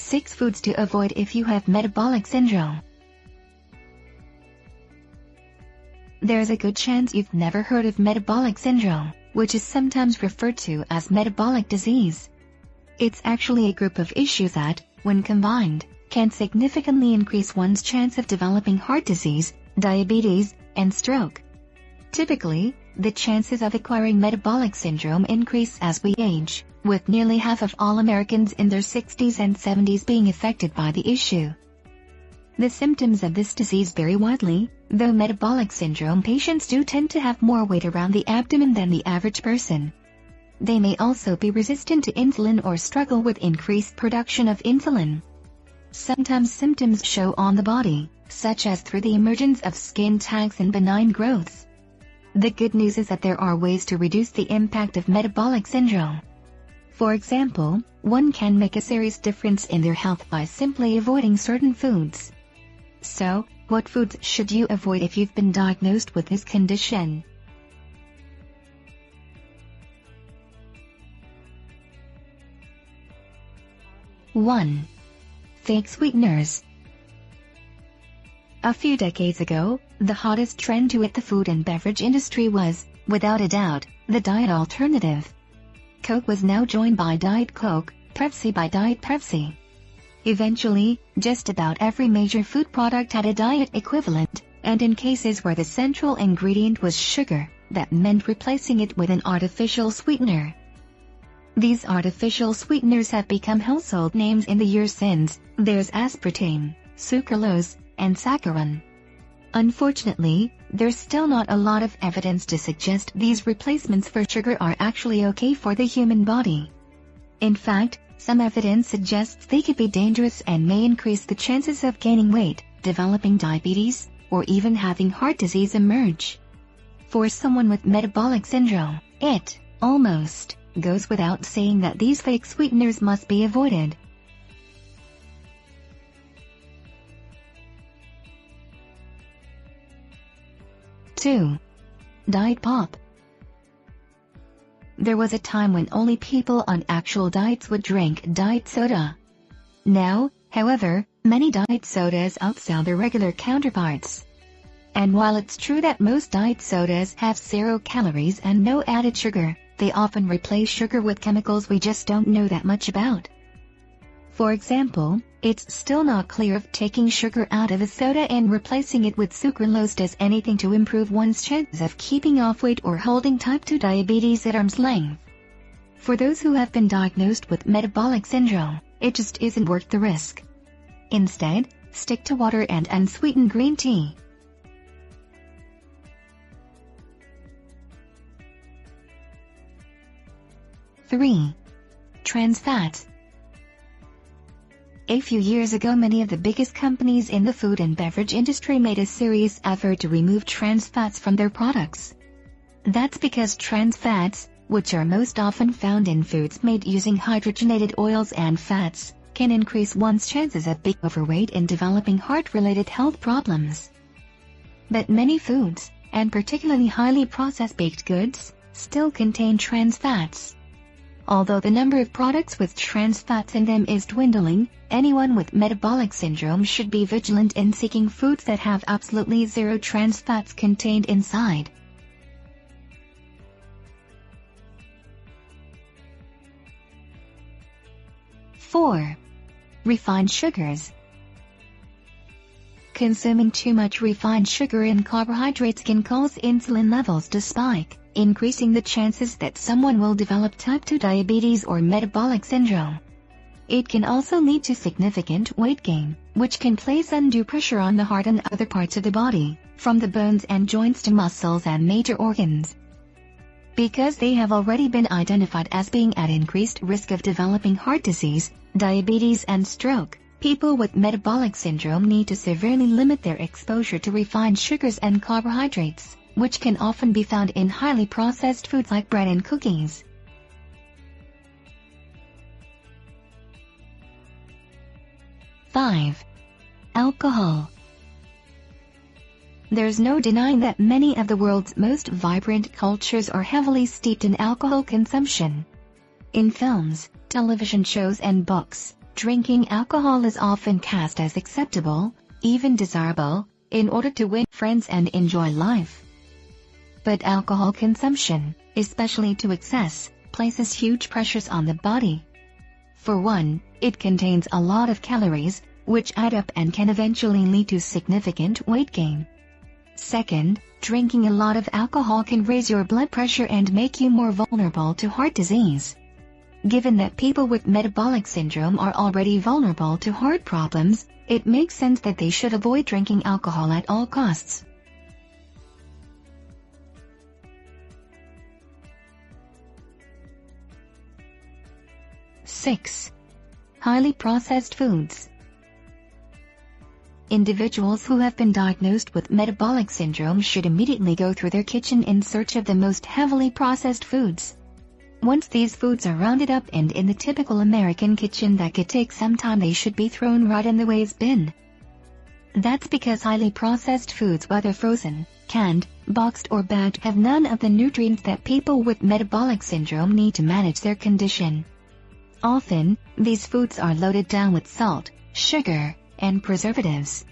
6 foods to avoid if you have metabolic syndrome. There's a good chance you've never heard of metabolic syndrome, which is sometimes referred to as metabolic disease. It's actually a group of issues that, when combined, can significantly increase one's chance of developing heart disease, diabetes, and stroke. Typically, the chances of acquiring metabolic syndrome increase as we age, with nearly half of all Americans in their 60s and 70s being affected by the issue. The symptoms of this disease vary widely, though metabolic syndrome patients do tend to have more weight around the abdomen than the average person. They may also be resistant to insulin or struggle with increased production of insulin. Sometimes symptoms show on the body, such as through the emergence of skin tags and benign growths. The good news is that there are ways to reduce the impact of metabolic syndrome. For example, one can make a serious difference in their health by simply avoiding certain foods. So, what foods should you avoid if you've been diagnosed with this condition? One. Fake sweeteners. A few decades ago, the hottest trend to hit the food and beverage industry was, without a doubt, the diet alternative. Coke was now joined by Diet Coke, Pepsi by Diet Pepsi. Eventually, just about every major food product had a diet equivalent, and in cases where the central ingredient was sugar, that meant replacing it with an artificial sweetener. These artificial sweeteners have become household names in the years since. There's aspartame, sucralose, and saccharin. Unfortunately, there's still not a lot of evidence to suggest these replacements for sugar are actually okay for the human body. In fact, some evidence suggests they could be dangerous and may increase the chances of gaining weight, developing diabetes, or even having heart disease emerge. For someone with metabolic syndrome, it almost goes without saying that these fake sweeteners must be avoided. Two. Diet pop. There was a time when only people on actual diets would drink diet soda. Now, however, many diet sodas outsell their regular counterparts. And while it's true that most diet sodas have 0 calories and no added sugar, they often replace sugar with chemicals we just don't know that much about. For example, it's still not clear if taking sugar out of a soda and replacing it with sucralose does anything to improve one's chances of keeping off weight or holding type 2 diabetes at arm's length. For those who have been diagnosed with metabolic syndrome, it just isn't worth the risk. Instead, stick to water and unsweetened green tea. Three. Trans fats. A few years ago, many of the biggest companies in the food and beverage industry made a serious effort to remove trans fats from their products. That's because trans fats, which are most often found in foods made using hydrogenated oils and fats, can increase one's chances of being overweight and developing heart-related health problems. But many foods, and particularly highly processed baked goods, still contain trans fats. Although the number of products with trans fats in them is dwindling, anyone with metabolic syndrome should be vigilant in seeking foods that have absolutely 0 trans fats contained inside. Four. Refined sugars. Consuming too much refined sugar and carbohydrates can cause insulin levels to spike, increasing the chances that someone will develop type 2 diabetes or metabolic syndrome. It can also lead to significant weight gain, which can place undue pressure on the heart and other parts of the body, from the bones and joints to muscles and major organs. Because they have already been identified as being at increased risk of developing heart disease, diabetes and stroke, people with metabolic syndrome need to severely limit their exposure to refined sugars and carbohydrates, which can often be found in highly processed foods like bread and cookies. Five. Alcohol. There's no denying that many of the world's most vibrant cultures are heavily steeped in alcohol consumption. In films, television shows and books, Drinking alcohol is often cast as acceptable, even desirable, in order to win friends and enjoy life. But alcohol consumption, especially to excess, places huge pressures on the body. For one, it contains a lot of calories, which add up and can eventually lead to significant weight gain. Second, drinking a lot of alcohol can raise your blood pressure and make you more vulnerable to heart disease. Given that people with metabolic syndrome are already vulnerable to heart problems, it makes sense that they should avoid drinking alcohol at all costs. Six. Highly processed foods. Individuals who have been diagnosed with metabolic syndrome should immediately go through their kitchen in search of the most heavily processed foods. Once these foods are rounded up and in the typical American kitchen that could take some time, they should be thrown right in the waste bin. That's because highly processed foods, whether frozen, canned, boxed or bagged, have none of the nutrients that people with metabolic syndrome need to manage their condition. Often, these foods are loaded down with salt, sugar, and preservatives.